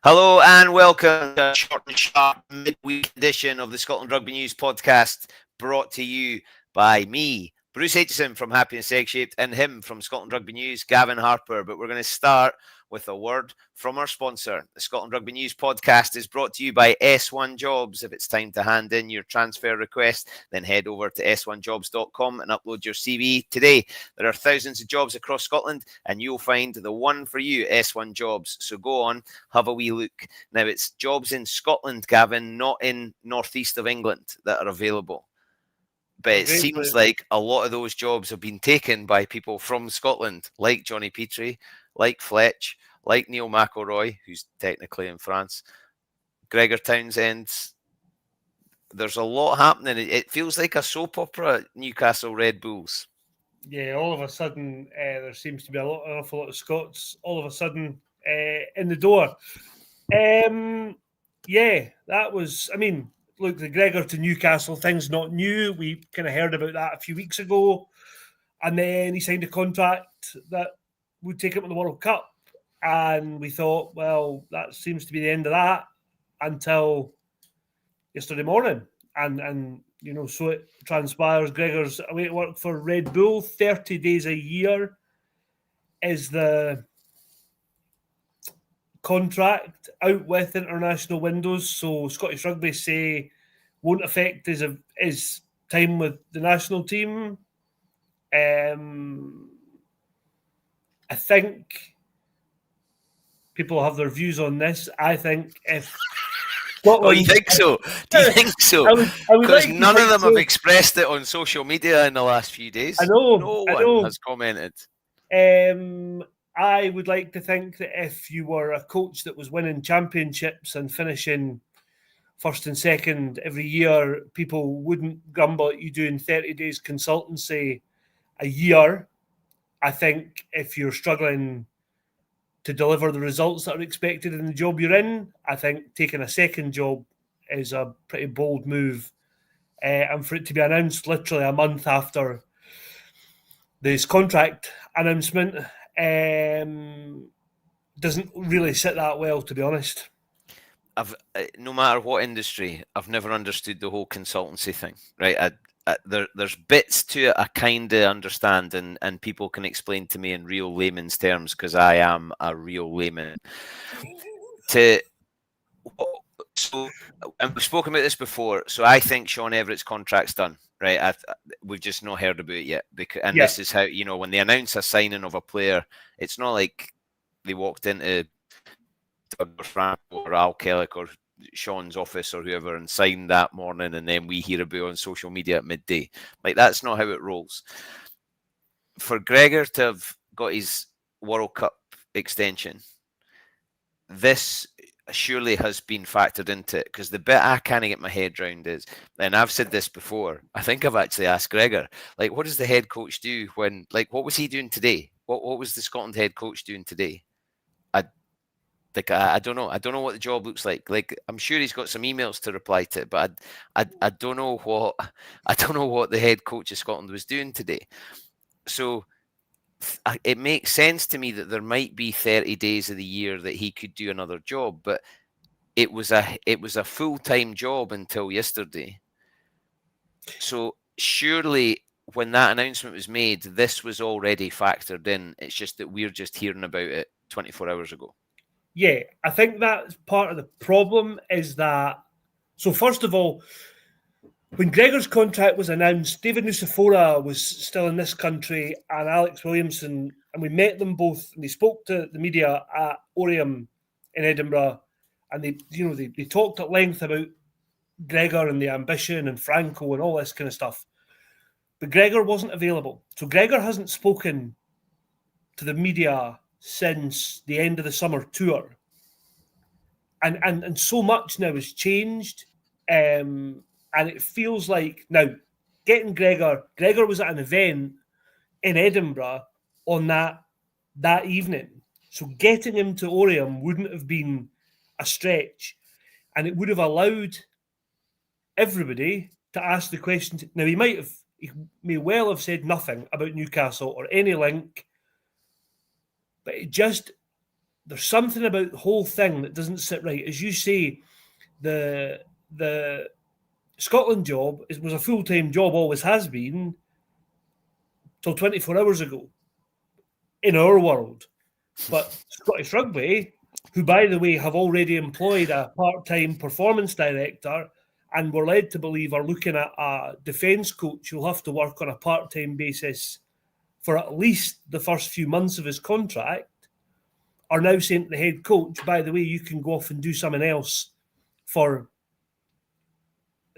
Hello and welcome to a short and sharp midweek edition of the Scotland Rugby News podcast, brought to you by me, Bruce Aitchison from Happy and Egg-Shaped, and him from Scotland Rugby News, Gavin Harper. But we're going to start with a word from our sponsor. The Scotland Rugby News podcast is brought to you by S1 Jobs. If it's time to hand in your transfer request, then head over to s1jobs.com and upload your CV today. There are thousands of jobs across Scotland, and you'll find the one for you, S1 Jobs. So go on, have a wee look. Now, it's jobs in Scotland, Gavin, not in northeast of England, that are available. But it seems like a lot of those jobs have been taken by people from Scotland, like Johnny Petrie, like Fletch, like Neil McElroy, who's technically in France, Gregor Townsend. There's a lot happening. It feels like a soap opera, Newcastle Red Bulls. Yeah, all of a sudden, there seems to be an awful lot of Scots all of a sudden in the door. Yeah, that was, look, the Gregor to Newcastle thing's not new. We kind of heard about that a few weeks ago. And then he signed a contract that would take him to the World Cup. And we thought, well, that seems to be the end of that until yesterday morning. And you know, so it transpires. Gregor's away to work for Red Bull. 30 days a year is the contract out with international windows. So Scottish Rugby say won't affect his time with the national team. I think people have their views on this. I think if Scotland, oh, you think so? Do you think so? Because none of them have expressed it on social media in the last few days. I know. No one has commented. I would like to think that if you were a coach that was winning championships and finishing first and second every year, people wouldn't grumble at you doing 30 days consultancy a year. I think if you're struggling to deliver the results that are expected in the job you're in, I think taking a second job is a pretty bold move. And for it to be announced literally a month after this contract announcement doesn't really sit that well, to be honest. No matter what industry, I've never understood the whole consultancy thing, right? There's bits to it I kind of understand, and people can explain to me in real layman's terms, because I am a real layman. So, and we've spoken about this before. So I think Sean Everett's contract's done, right? We've just not heard about it yet. This is how, you know, when they announce a signing of a player, it's not like they walked into Frank or Al Kellick or Sean's office or whoever and signed that morning, and then we hear about it on social media at midday. Like, that's not how it rolls. For Gregor to have got his World Cup extension, this surely has been factored into it, because the bit I can't get my head around is, and I've said this before, I think I've actually asked Gregor, like, what does the head coach do when, like, what was he doing today? What was the Scotland head coach doing today? I don't know. I don't know what the job looks like. Like, I'm sure he's got some emails to reply to, but I don't know what the head coach of Scotland was doing today. So it makes sense to me that there might be 30 days of the year that he could do another job, but it was a full-time job until yesterday. So surely when that announcement was made, this was already factored in. It's just that we're just hearing about it 24 hours ago. Yeah, I think that's part of the problem, is that, so first of all, when Gregor's contract was announced, David Nucifora was still in this country, and Alex Williamson, and we met them both, and they spoke to the media at Oriam in Edinburgh, and they talked at length about Gregor and the ambition and Franco and all this kind of stuff. But Gregor wasn't available. So Gregor hasn't spoken to the media since the end of the summer tour. And so much now has changed. And it feels like now getting Gregor was at an event in Edinburgh on that evening. So getting him to Oriam wouldn't have been a stretch. And it would have allowed everybody to ask the question. Now, he may well have said nothing about Newcastle or any link, but it just there's something about the whole thing that doesn't sit right. As you say, the Scotland job was a full-time job, always has been, till 24 hours ago in our world. But Scottish Rugby, who, by the way, have already employed a part-time performance director and were led to believe are looking at a defence coach who'll have to work on a part-time basis for at least the first few months of his contract, are now saying to the head coach, by the way, you can go off and do something else for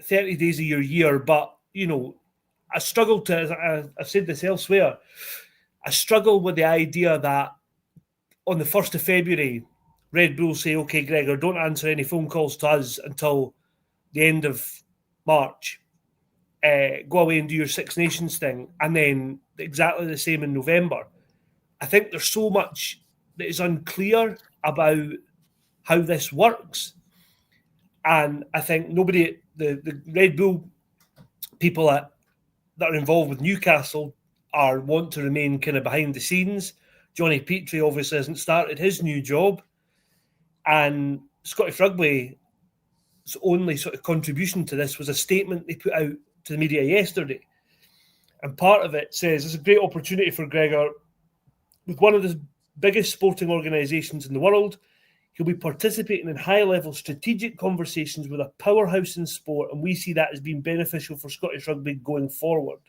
30 days of your year. But, you know, I struggle to, I've said this elsewhere, I struggle with the idea that on the 1st of February, Red Bull say, okay, Gregor, don't answer any phone calls to us until the end of March. Go away and do your Six Nations thing. And then exactly the same in November. I think there's so much that is unclear about how this works. And I think nobody, the Red Bull people that are involved with Newcastle want to remain kind of behind the scenes. Johnny Petrie obviously hasn't started his new job. And Scottish Rugby's only sort of contribution to this was a statement they put out to the media yesterday. And part of it says, it's a great opportunity for Gregor with one of the biggest sporting organisations in the world. He'll be participating in high-level strategic conversations with a powerhouse in sport, and we see that as being beneficial for Scottish Rugby going forward.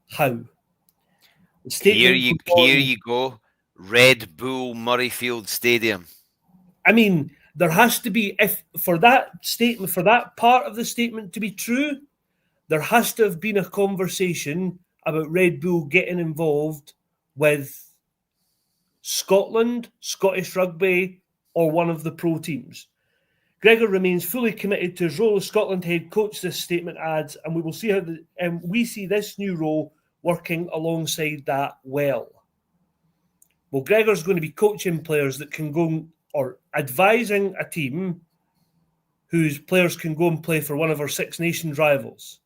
How? Here you go. Red Bull Murrayfield Stadium. I mean, there has to be, if for that statement, for that part of the statement to be true, there has to have been a conversation about Red Bull getting involved with Scotland, Scottish Rugby, or one of the pro teams. Gregor remains fully committed to his role as Scotland head coach, this statement adds, and we will see how we see this new role working alongside that well. Well, Gregor's going to be coaching players that can go, or advising a team whose players can go and play for one of our Six Nations rivals.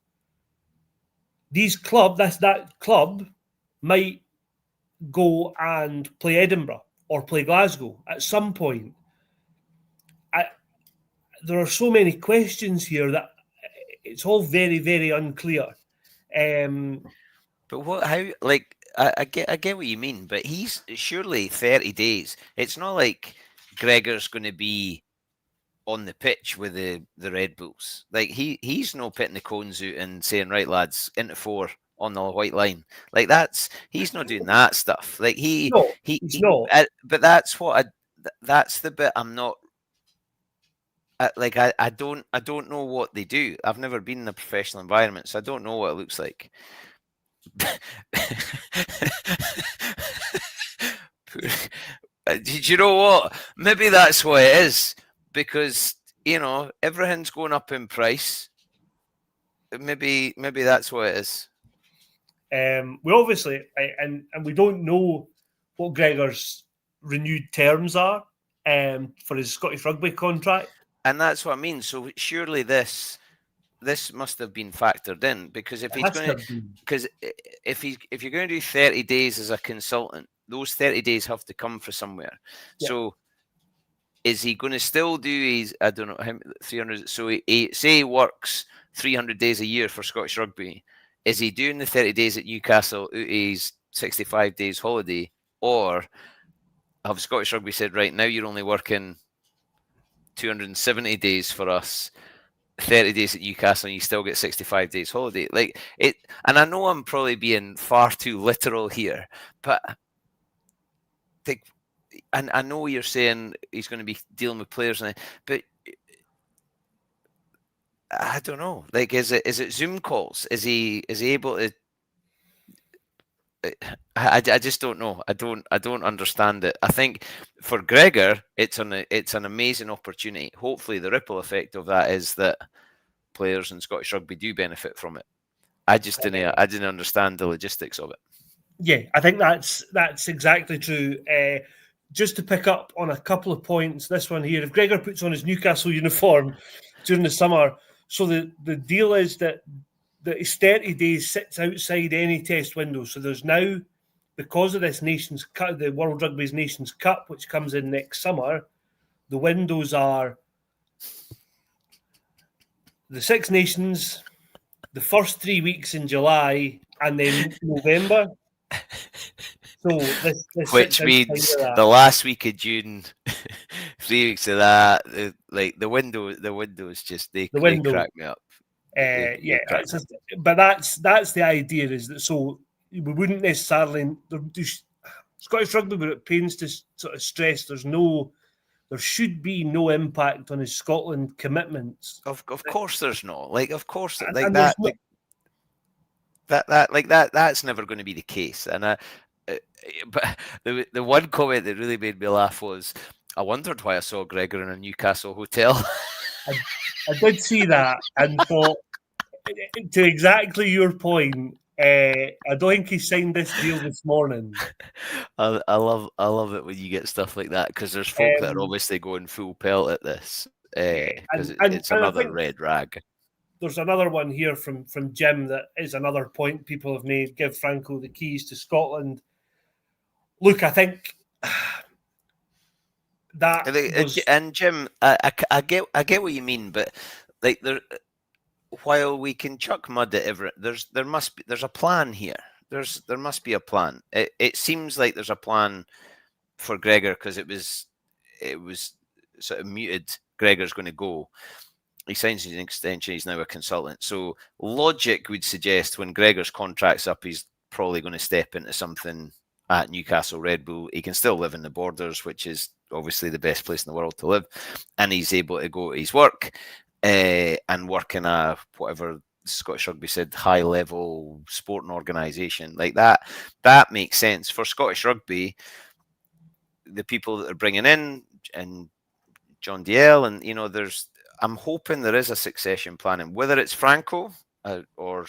That club might go and play Edinburgh or play Glasgow at some point. There are so many questions here that it's all very, very unclear. But what? How? Like, I get what you mean, but he's surely 30 days. It's not like Gregor's going to be on the pitch with the Red Bulls. Like he's no pitting the cones out and saying, right lads, into 4 on the white line. Like he's not doing that stuff. Like he's not. But that's that's the bit I'm not. I don't know what they do. I've never been in a professional environment, so I don't know what it looks like. Did you know what? Maybe that's what it is, because everything's going up in price. Maybe that's what it is. We obviously and we don't know what Gregor's renewed terms are for his Scottish Rugby contract, and that's what I mean. So surely this must have been factored in, because if you're going to do 30 days as a consultant, those 30 days have to come from somewhere. Yeah. So is he going to still do his, I don't know, 300? So he say he works 300 days a year for Scottish Rugby. Is he doing the 30 days at Newcastle out of his 65 days holiday, or have Scottish Rugby said, right, now you're only working 270 days for us, 30 days at Newcastle, and you still get 65 days holiday? Like it, and I know I'm probably being far too literal here, but and I know you're saying he's going to be dealing with players, but I don't know. Like, is it Zoom calls? Is he able to? I just don't know. I don't understand it. I think for Gregor, it's an amazing opportunity. Hopefully, the ripple effect of that is that players in Scottish Rugby do benefit from it. I didn't understand the logistics of it. Yeah, I think that's exactly true. Just to pick up on a couple of points, this one here: if Gregor puts on his Newcastle uniform during the summer, so the deal is that his 30 days sits outside any test window. So there's now because of this Nations Cup, the World Rugby's Nations Cup, which comes in next summer, the windows are the Six Nations, the first 3 weeks in July, and then November. So this Which means the last week of June, 3 weeks of that, the windows just they crack me up. But that's the idea, is that so we wouldn't necessarily. Scottish Rugby were at pains to sort of stress there should be no impact on his Scotland commitments. Of course, there's no. Of course, that. That's never going to be the case. And but the one comment that really made me laugh was, I wondered why I saw Gregor in a Newcastle hotel. I did see that and thought, to exactly your point, I don't think he signed this deal this morning. I love it when you get stuff like that, because there's folk that are obviously going full pelt at this, because it's another red rag. There's another one here from Jim that is another point people have made. Give Franco the keys to Scotland. Look, I think that and Jim, I get what you mean, but while we can chuck mud at everything, there's a plan here. There must be a plan. It seems like there's a plan for Gregor, because it was sort of muted. Gregor's going to go. He signs his extension. He's now a consultant. So logic would suggest when Gregor's contract's up, he's probably going to step into something at Newcastle Red Bull. He can still live in the Borders, which is obviously the best place in the world to live, and he's able to go to his work and work in a, whatever Scottish Rugby said, high level sporting organisation like that. That makes sense for Scottish Rugby. The people that are bringing in, and John DL, and I'm hoping there is a succession plan, and whether it's Franco or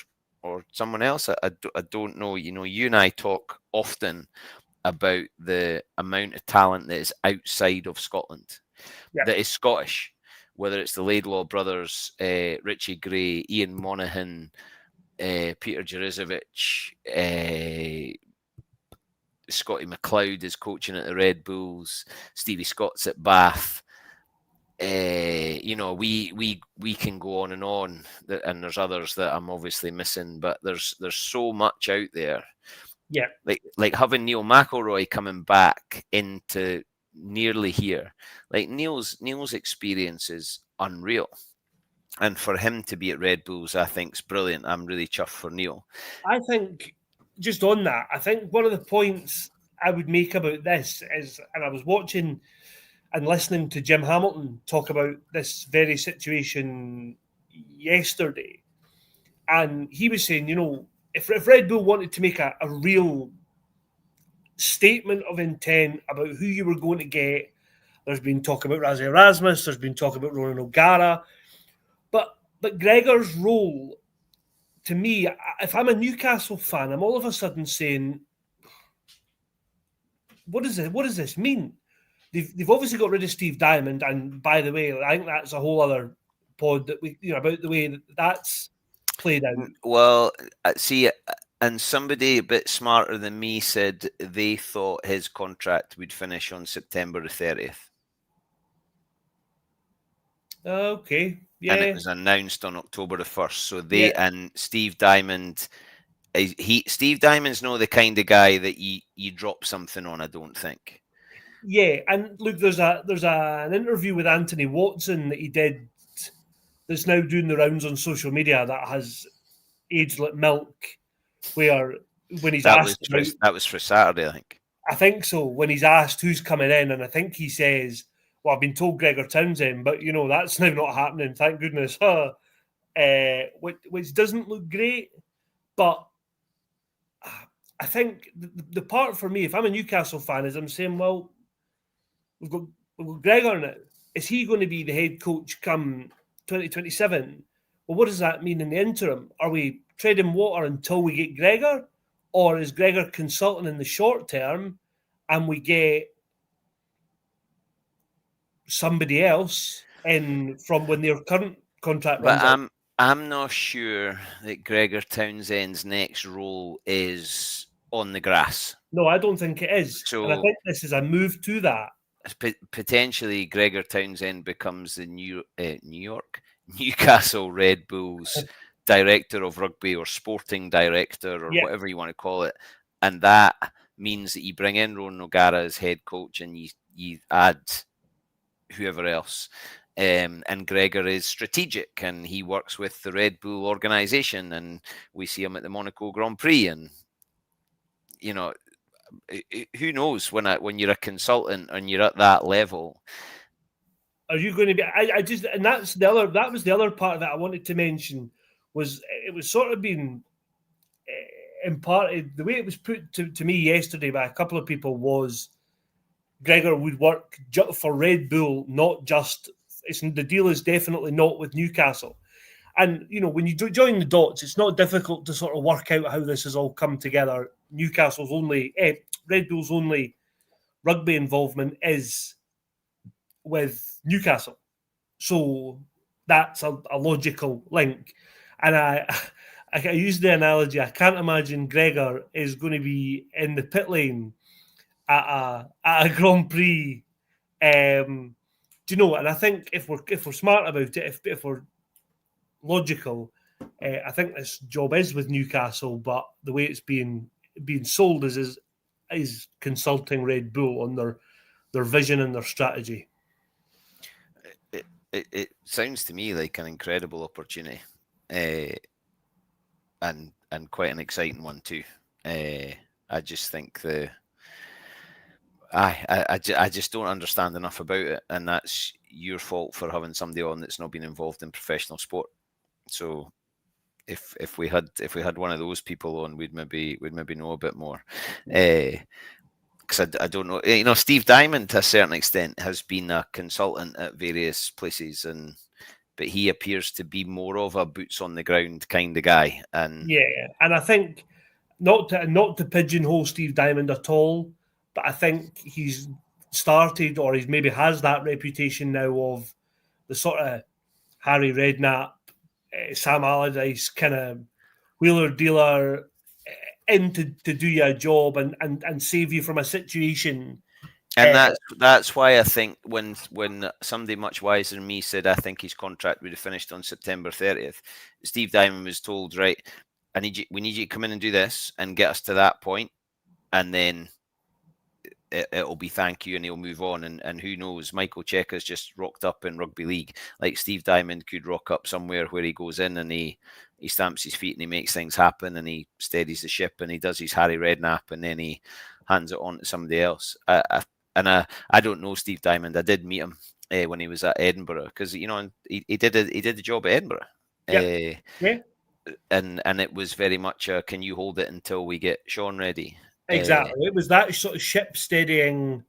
someone else, I don't know. You and I talk often about the amount of talent that is outside of Scotland, that is Scottish, whether it's the Laidlaw brothers, Richie Gray, Ian Monaghan, Peter Jurizovic, Scotty McLeod is coaching at the Red Bulls, Stevie Scott's at Bath. We can go on, and there's others that I'm obviously missing, but there's so much out there. Yeah, like having Neil McElroy coming back into nearly here. Like Neil's experience is unreal, and for him to be at Red Bulls, I think is brilliant. I'm really chuffed for Neil. I think just on that, I think one of the points I would make about this is, and I was watching and listening to Jim Hamilton talk about this very situation yesterday, and he was saying, if Red Bull wanted to make a real statement of intent about who you were going to get, there's been talk about Razzie Erasmus, there's been talk about Ronan O'Gara, but Gregor's role, to me, if I'm a Newcastle fan, I'm all of a sudden saying, what does this mean? They've obviously got rid of Steve Diamond, and by the way, I think that's a whole other pod that we about the way that's played out. Well, see, and somebody a bit smarter than me said they thought his contract would finish on September the 30th. Okay, yeah. And it was announced on October the 1st. So they and Steve Diamond, Steve Diamond's not the kind of guy that you drop something on, I don't think. Yeah, and look, there's an interview with Anthony Watson that he did that's now doing the rounds on social media that has aged like milk, where when he's asked that was for Saturday, I think. I think so. When he's asked who's coming in, and I think he says, "Well, I've been told Gregor Townsend, but that's now not happening. Thank goodness." Which doesn't look great, but I think the part for me, if I'm a Newcastle fan, is I'm saying, well, we've got Gregor in it. Is he going to be the head coach come 2027? Well, what does that mean in the interim? Are we treading water until we get Gregor? Or is Gregor consulting in the short term and we get somebody else in from when their current contract runs out? I'm not sure that Gregor Townsend's next role is on the grass. No, I don't think it is. And I So think this is a move to that. potentially Gregor Townsend becomes the Newcastle Red Bulls director of rugby or sporting director or Yeah. whatever you want to call it. And that means that you bring in Ron O'Gara as head coach and you add whoever else. And Gregor is strategic and he works with the Red Bull organization, and we see him at the Monaco Grand Prix. And, you know, who knows when you're a consultant and you're at that level. Are you going to be? I just, and that's the other. That was the other part that I wanted to mention. Was it was sort of being imparted the way it was put to me yesterday by a couple of people was Gregor would work for Red Bull, not just. The deal is definitely not with Newcastle. And, you know, when you join the dots, it's not difficult to sort of work out how this has all come together. Red Bull's only rugby involvement is with Newcastle. So that's a logical link. And I use the analogy, I can't imagine Gregor is going to be in the pit lane at a Grand Prix. Do you know? And I think if we're smart about it, if we're logical, I think this job is with Newcastle, but the way it's being sold is consulting Red Bull on their vision and their strategy. It sounds to me like an incredible opportunity, and quite an exciting one too. I just think I just don't understand enough about it, and that's your fault for having somebody on that's not been involved in professional sport. So if we had one of those people on, we'd maybe know a bit more. Because I don't know, you know, Steve Diamond to a certain extent has been a consultant at various places, but he appears to be more of a boots on the ground kind of guy. And yeah, and I think not to pigeonhole Steve Diamond at all, but I think he's started, or he maybe has that reputation now of the sort of Harry Redknapp, Sam Allardyce kind of wheeler dealer in to do your job and save you from a situation. And that's why I think when somebody much wiser than me said I think his contract would have finished on September 30th, Steve Diamond was told, right, we need you to come in and do this and get us to that point, and then it'll be thank you and he'll move on. And who knows, Michael Cheika's just rocked up in rugby league. Like Steve Diamond could rock up somewhere where he goes in and he stamps his feet and he makes things happen and he steadies the ship and he does his Harry Redknapp and then he hands it on to somebody else. I don't know Steve Diamond. I did meet him when he was at Edinburgh, because he did the job at Edinburgh. Yeah. And it was very much can you hold it until we get Sean ready? Exactly. It was that sort of ship steadying,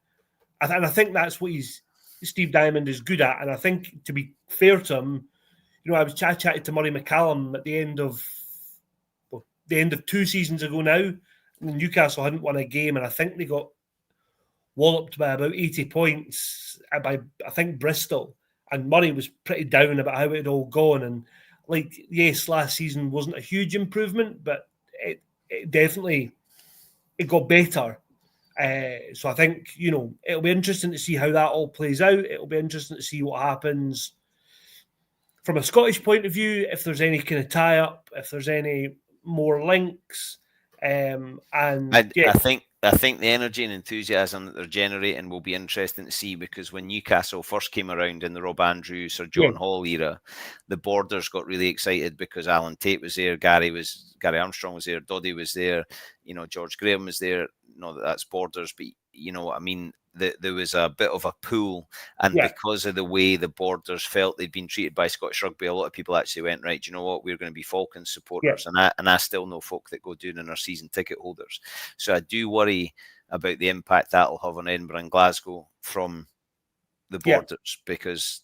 and I think that's what Steve Diamond is good at. And I think, to be fair to him, you know, I chatted to Murray McCallum at the end of 2 seasons ago now. Newcastle hadn't won a game, and I think they got walloped by about 80 points by, I think, Bristol. And Murray was pretty down about how it had all gone. And yes, last season wasn't a huge improvement, but it definitely it got better. So I think, you know, it'll be interesting to see how that all plays out. It'll be interesting to see what happens from a Scottish point of view, if there's any kind of tie-up, if there's any more links. I think the energy and enthusiasm that they're generating will be interesting to see, because when Newcastle first came around in the Rob Andrews or John Hall era, the Borders got really excited because Alan Tate was there, Gary Armstrong was there, Doddy was there, you know, George Graham was there. Not that that's Borders, but you know what I mean. There was a bit of a pool, and because of the way the Borders felt they'd been treated by Scottish rugby, a lot of people actually went, right, you know what, we're going to be Falcons supporters. And I still know folk that go down and are season ticket holders. So I do worry about the impact that'll have on Edinburgh and Glasgow from the Borders, because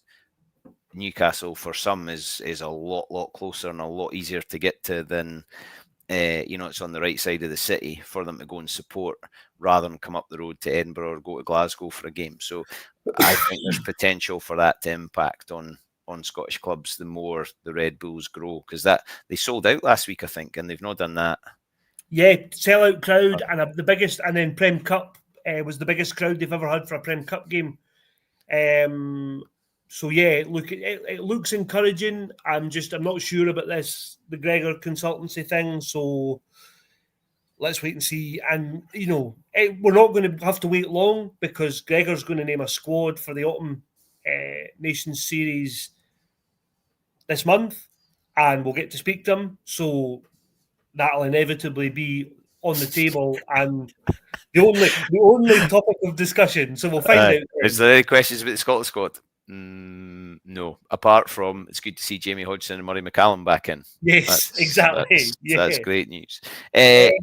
Newcastle for some is a lot closer and a lot easier to get to than it's on the right side of the city for them to go and support, rather than come up the road to Edinburgh or go to Glasgow for a game. So I think there's potential for that to impact on Scottish clubs the more the Red Bulls grow, because that they sold out last week, I think, and they've not done that Yeah, sellout crowd and the biggest, and then Prem Cup was the biggest crowd they've ever had for a Prem Cup game. So yeah, look, it looks encouraging. I'm not sure about the Gregor consultancy thing. So let's wait and see. And we're not going to have to wait long because Gregor's going to name a squad for the Autumn Nations Series this month, and we'll get to speak to him. So that'll inevitably be on the table and the only topic of discussion. So we'll find out. Is there any questions about the Scotland squad? No. Apart from it's good to see Jamie Hodgson and Murray McCallum back in. Yes, exactly. That's great news.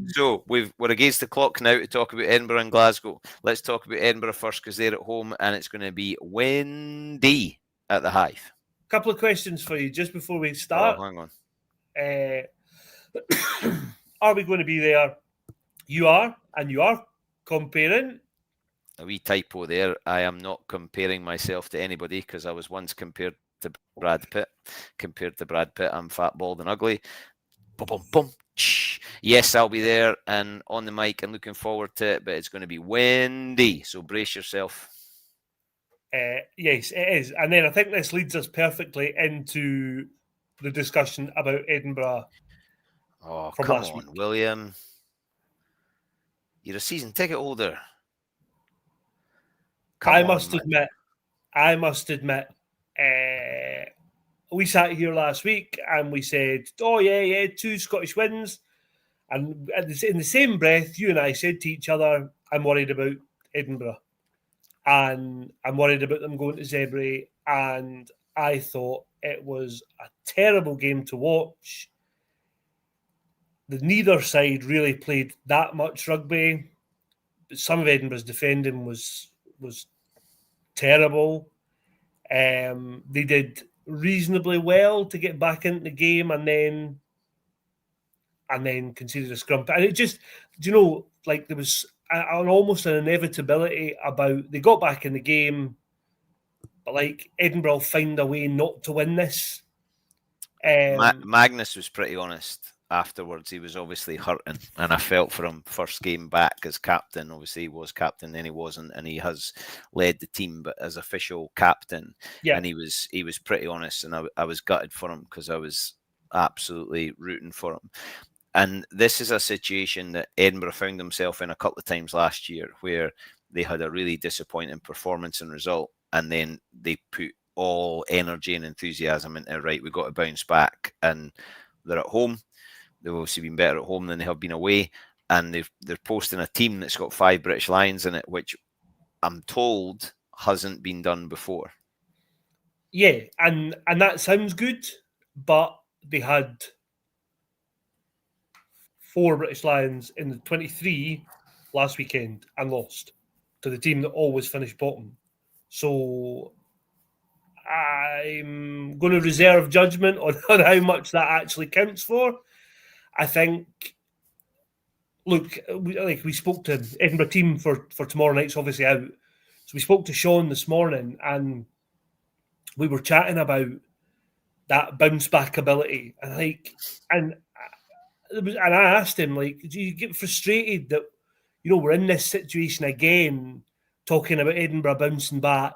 So we're against the clock now to talk about Edinburgh and Glasgow. Let's talk about Edinburgh first because they're at home and it's going to be windy at the Hive. Couple of questions for you just before we start. Oh, hang on. Are we going to be there? You are, and you are comparing. A wee typo there. I am not comparing myself to anybody because I was once compared to Brad Pitt. Compared to Brad Pitt, I'm fat, bald, and ugly. Boom, boom, boom. Yes, I'll be there and on the mic and looking forward to it, but it's going to be windy, so brace yourself. Yes, it is. And then I think this leads us perfectly into the discussion about Edinburgh. Oh, come on, William. You're a season ticket holder. I must admit, we sat here last week and we said, oh, yeah, 2 Scottish wins. And in the same breath, you and I said to each other, I'm worried about Edinburgh. And I'm worried about them going to Zebre. And I thought it was a terrible game to watch. Neither side really played that much rugby. But some of Edinburgh's defending was terrible. They did reasonably well to get back into the game and then conceded a scrum. And it just, there was almost an inevitability about they got back in the game, but Edinburgh find a way not to win this. Magnus was pretty honest afterwards. He was obviously hurting, and I felt for him first game back as captain. Obviously he was captain, then he wasn't, and he has led the team, but as official captain, and he was pretty honest, and I was gutted for him because I was absolutely rooting for him. And this is a situation that Edinburgh found themselves in a couple of times last year where they had a really disappointing performance and result, and then they put all energy and enthusiasm into, right, we've got to bounce back, and they're at home. They've obviously been better at home than they have been away, and they're posting a team that's got 5 British Lions in it, which I'm told hasn't been done before. Yeah, and that sounds good, but they had 4 British Lions in the 23 last weekend and lost to the team that always finished bottom. So I'm going to reserve judgment on how much that actually counts for. I think, look, we spoke to Edinburgh team for tomorrow night's obviously out. So we spoke to Sean this morning and we were chatting about that bounce back ability. And I asked him, do you get frustrated that, we're in this situation again, talking about Edinburgh bouncing back?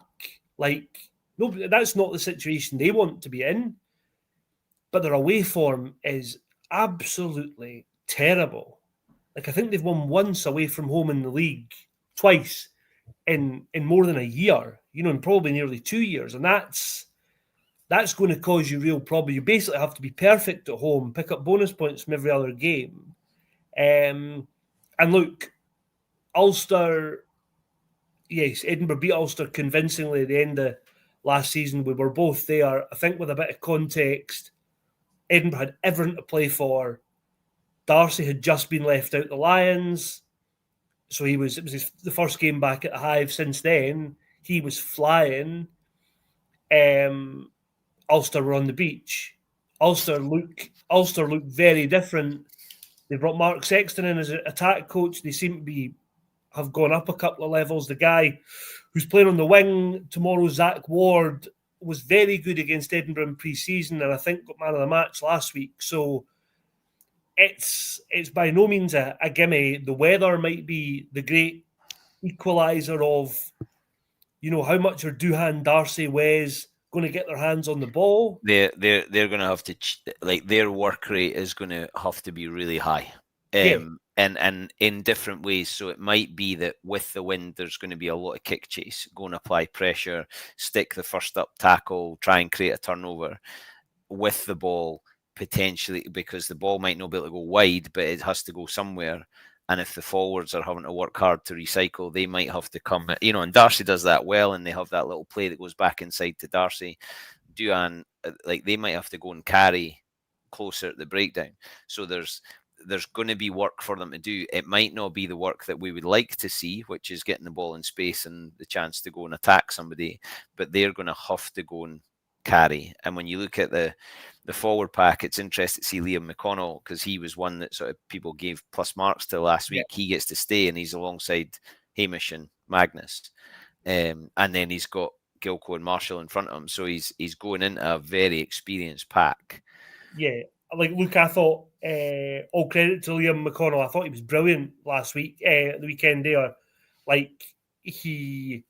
No, that's not the situation they want to be in. But their away form is absolutely terrible. I think they've won once away from home in the league, twice in more than a year, in probably nearly 2 years. And that's going to cause you real problem. You basically have to be perfect at home, pick up bonus points from every other game. And look, Ulster, yes, Edinburgh beat Ulster convincingly at the end of last season. We were both there. I think with a bit of context, Edinburgh had everything to play for. Darcy had just been left out the Lions. So it was the first game back at the Hive since then. He was flying. Ulster were on the beach. Ulster look very different. They brought Mark Sexton in as an attack coach. They seem to have gone up a couple of levels. The guy who's playing on the wing tomorrow, Zach Ward, was very good against Edinburgh in pre-season and I think got man of the match last week. So it's by no means a gimme. The weather might be the great equaliser of, how much are Doohan, Darcy, Wes going to get their hands on the ball. They're going to have to their work rate is going to have to be really high. And in different ways. So it might be that with the wind, there's going to be a lot of kick chase, go and apply pressure, stick the first up tackle, try and create a turnover with the ball, potentially, because the ball might not be able to go wide, but it has to go somewhere. And if the forwards are having to work hard to recycle, they might have to come, and Darcy does that well, and they have that little play that goes back inside to Darcy. Doohan, they might have to go and carry closer at the breakdown. So there's going to be work for them to do. It might not be the work that we would like to see, which is getting the ball in space and the chance to go and attack somebody, but they're going to have to go and carry. And when you look at the forward pack, it's interesting to see Liam McConnell, because he was one that sort of people gave plus marks to last week. He gets to stay, and he's alongside Hamish and Magnus. And then he's got Gilco and Marshall in front of him. So he's going into a very experienced pack. Yeah. Look, I thought, all credit to Liam McConnell. I thought he was brilliant last week, the weekend there. He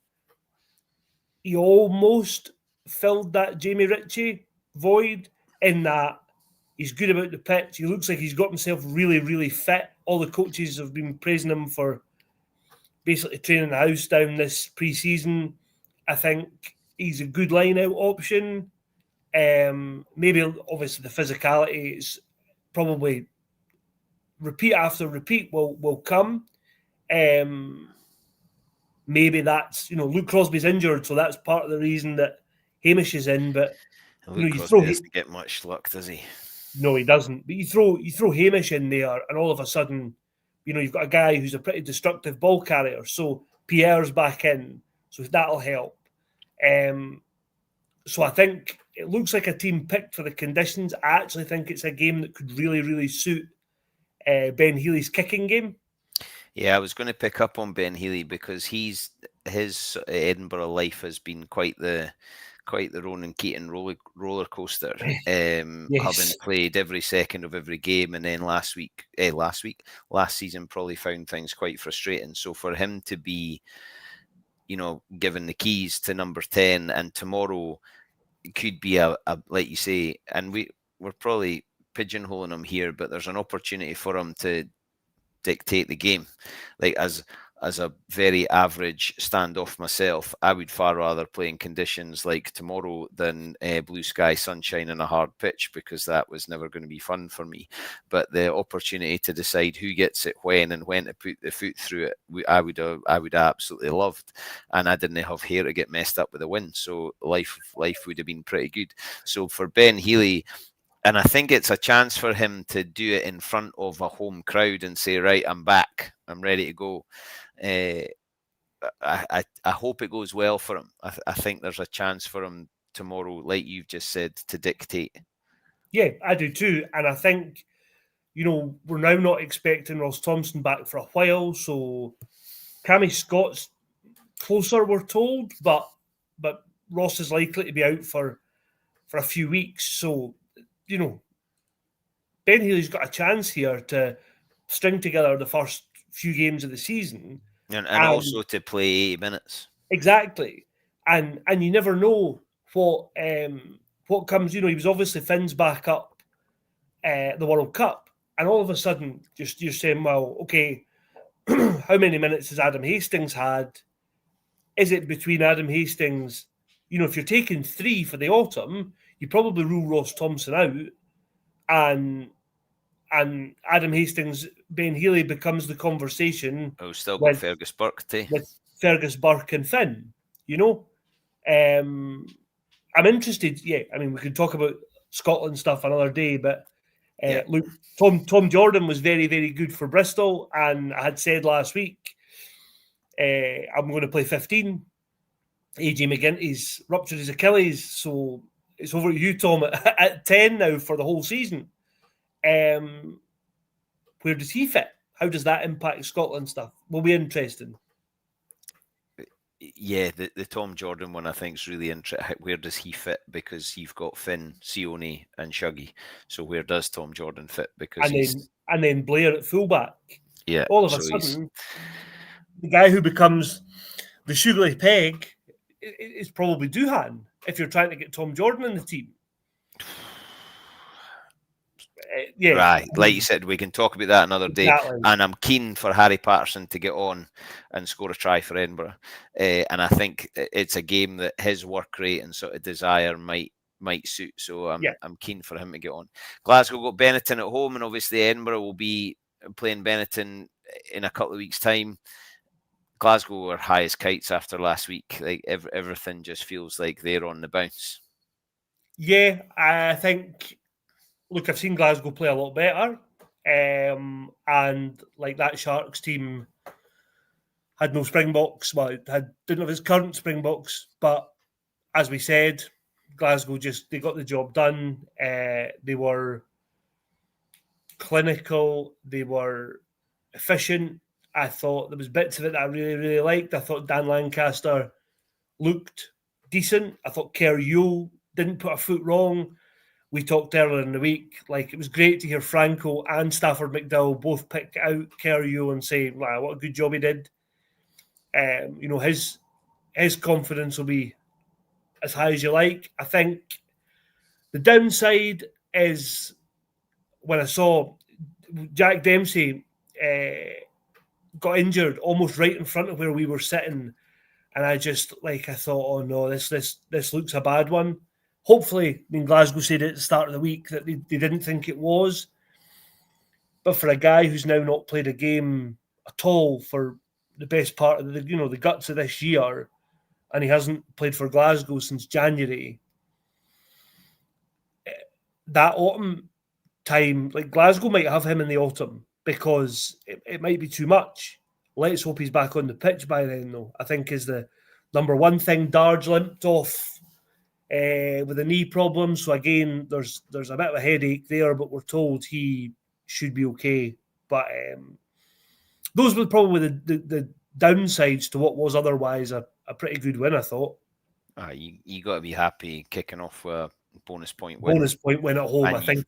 almost filled that Jamie Ritchie void in that he's good about the pitch. He looks like he's got himself really, really fit. All the coaches have been praising him for basically training the house down this pre-season. I think he's a good line-out option. Maybe, obviously, the physicality is probably repeat after repeat will come. Maybe that's, Luke Crosby's injured, so that's part of the reason that Hamish is in. But Luke Crosby doesn't get much luck, does he? No, he doesn't. But you throw Hamish in there, and all of a sudden, you've got a guy who's a pretty destructive ball carrier. So Pierre's back in, so that'll help. So I think it looks like a team picked for the conditions. I actually think it's a game that could really, really suit Ben Healy's kicking game. Yeah, I was going to pick up on Ben Healy because his Edinburgh life has been quite the Ronan Keating roller coaster. Having played every second of every game, and then last season probably found things quite frustrating. So for him to be, given the keys to number 10, and tomorrow it could be a like you say, and we're probably pigeonholing him here, but there's an opportunity for him to dictate the game. As a very average standoff myself, I would far rather play in conditions like tomorrow than blue sky, sunshine, and a hard pitch, because that was never going to be fun for me. But the opportunity to decide who gets it when and when to put the foot through it, I would absolutely loved. And I didn't have hair to get messed up with a win, so life would have been pretty good. So for Ben Healy, and I think it's a chance for him to do it in front of a home crowd and say, right, I'm back, I'm ready to go. I hope it goes well for him. I think there's a chance for him tomorrow, like you've just said, to dictate. Yeah, I do too. And I think, we're now not expecting Ross Thompson back for a while, so Cammy Scott's closer, we're told, but Ross is likely to be out for a few weeks. So, Ben Healy's got a chance here to string together the first few games of the season. And also to play 80 minutes. Exactly. And you never know what comes. He was obviously Finn's back up the World Cup. And all of a sudden, you're saying, well, okay, how many minutes has Adam Hastings had? Is it between Adam Hastings? If you're taking 3 for the autumn, you probably rule Ross Thompson out. And Adam Hastings, Ben Healy becomes the conversation. Oh, still got Fergus Burke too. With Fergus Burke and Finn, I'm interested. Yeah, I mean, we could talk about Scotland stuff another day, but look, Tom Jordan was very, very good for Bristol, and I had said last week I'm going to play 15. AJ McGinty's ruptured his Achilles, so it's over to you, Tom, at 10 now for the whole season. Where does he fit? How does that impact Scotland stuff? Will be interesting. Yeah, the Tom Jordan one I think is really interesting. Where does he fit? Because you've got Finn, Sione, and Shuggy. So where does Tom Jordan fit? Because and then Blair at fullback. Yeah. All of a sudden, the guy who becomes the sugary peg is probably Doohan if you're trying to get Tom Jordan in the team. Yeah. Right. Like you said, we can talk about that another day. Exactly. And I'm keen for Harry Patterson to get on and score a try for Edinburgh. And I think it's a game that his work rate and sort of desire might suit. So I'm keen for him to get on. Glasgow got Benetton at home, and obviously Edinburgh will be playing Benetton in a couple of weeks' time. Glasgow were high as kites after last week. Like everything just feels like they're on the bounce. Yeah, I think. Look, I've seen Glasgow play a lot better, and like that Sharks team had no Springboks. Well, didn't have his current Springboks, but as we said, Glasgow they got the job done. They were clinical. They were efficient. I thought there was bits of it that I really, really liked. I thought Dan Lancaster looked decent. I thought Kerr Yule didn't put a foot wrong. We talked earlier in the week, like it was great to hear Franco and Stafford McDowell both pick out Kerr Yule and say, wow, what a good job he did. His confidence will be as high as you like. I think the downside is when I saw Jack Dempsey got injured almost right in front of where we were sitting, and I thought, oh no, this looks a bad one. Hopefully, Glasgow said at the start of the week that they didn't think it was. But for a guy who's now not played a game at all for the best part of the guts of this year, and he hasn't played for Glasgow since January, that autumn time, like Glasgow might have him in the autumn because it might be too much. Let's hope he's back on the pitch by then, though. I think is the number one thing. Darge limped off with a knee problem, so again, there's a bit of a headache there, but we're told he should be okay. But those were probably the downsides to what was otherwise a pretty good win, I thought. You got to be happy kicking off a bonus point win. Bonus point win at home, and I think.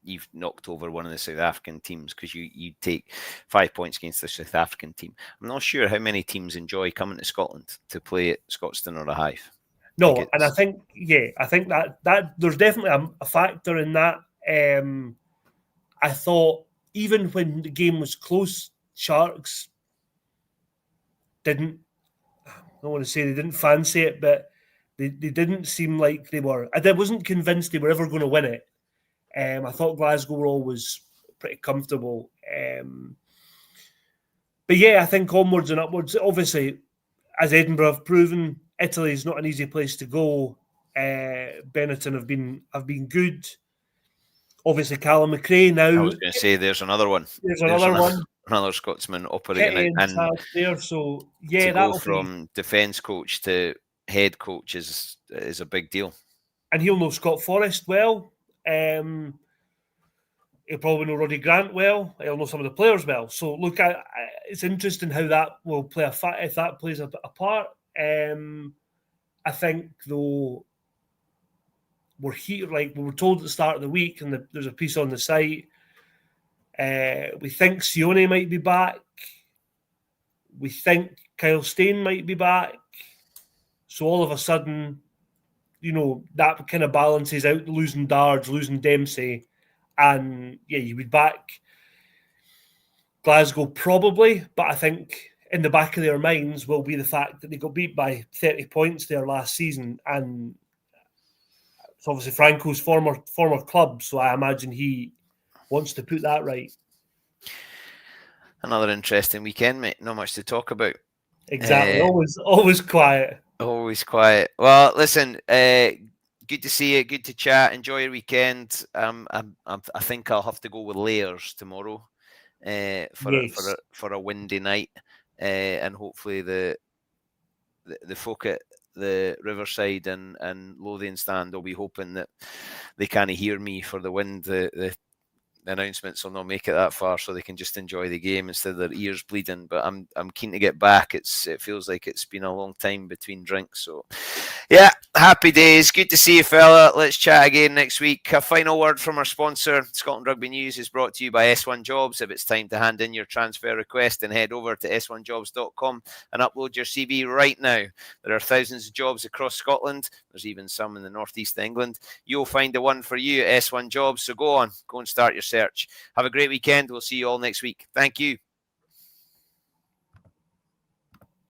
You've knocked over one of the South African teams because you take 5 points against the South African team. I'm not sure how many teams enjoy coming to Scotland to play at Scotstoun or the Hive. No, and I think that there's definitely a factor in that. I thought even when the game was close, Sharks didn't. I don't want to say they didn't fancy it, but they didn't seem like they were. I wasn't convinced they were ever going to win it. I thought Glasgow were always pretty comfortable. But yeah, I think onwards and upwards. Obviously, as Edinburgh have proven, Italy is not an easy place to go. Benetton have been good. Obviously, Callum McRae now. I was going to say there's another one. There's another one. Another Scotsman operating and there. So yeah, to go from defence coach to head coach is a big deal. And he'll know Scott Forrest well. He'll probably know Roddy Grant well. He'll know some of the players well. So look, it's interesting how that will play if that plays a part. I think though we're here, like we were told at the start of the week, and there's a piece on the site. We think Sione might be back. We think Kyle Steyn might be back. So all of a sudden, that kind of balances out losing Darge, losing Dempsey, and you would back Glasgow probably, but I think in the back of their minds will be the fact that they got beat by 30 points there last season, and it's obviously Franco's former club, so I imagine he wants to put that right. Another interesting weekend, mate. Not much to talk about. Exactly. Always quiet. Always quiet. Well, listen, good to see you. Good to chat. Enjoy your weekend. I think I'll have to go with layers tomorrow for a windy night, and hopefully the folk at the Riverside and Lothian stand will be hoping that they can't hear me for the wind. The announcements will not make it that far, so they can just enjoy the game instead of their ears bleeding. But I'm keen to get back. It feels like it's been a long time between drinks. So yeah, Happy days. Good to see you, fella. Let's chat again next week. A final word from our sponsor. Scotland Rugby News is brought to you by S1 Jobs. If it's time to hand in your transfer request, then head over to s1jobs.com and upload your CV right now. There are thousands of jobs across Scotland. There's even some in the northeast of England. You'll find the one for you at S1 Jobs. So go on, go and start your search. Have a great weekend. We'll see you all next week. Thank you.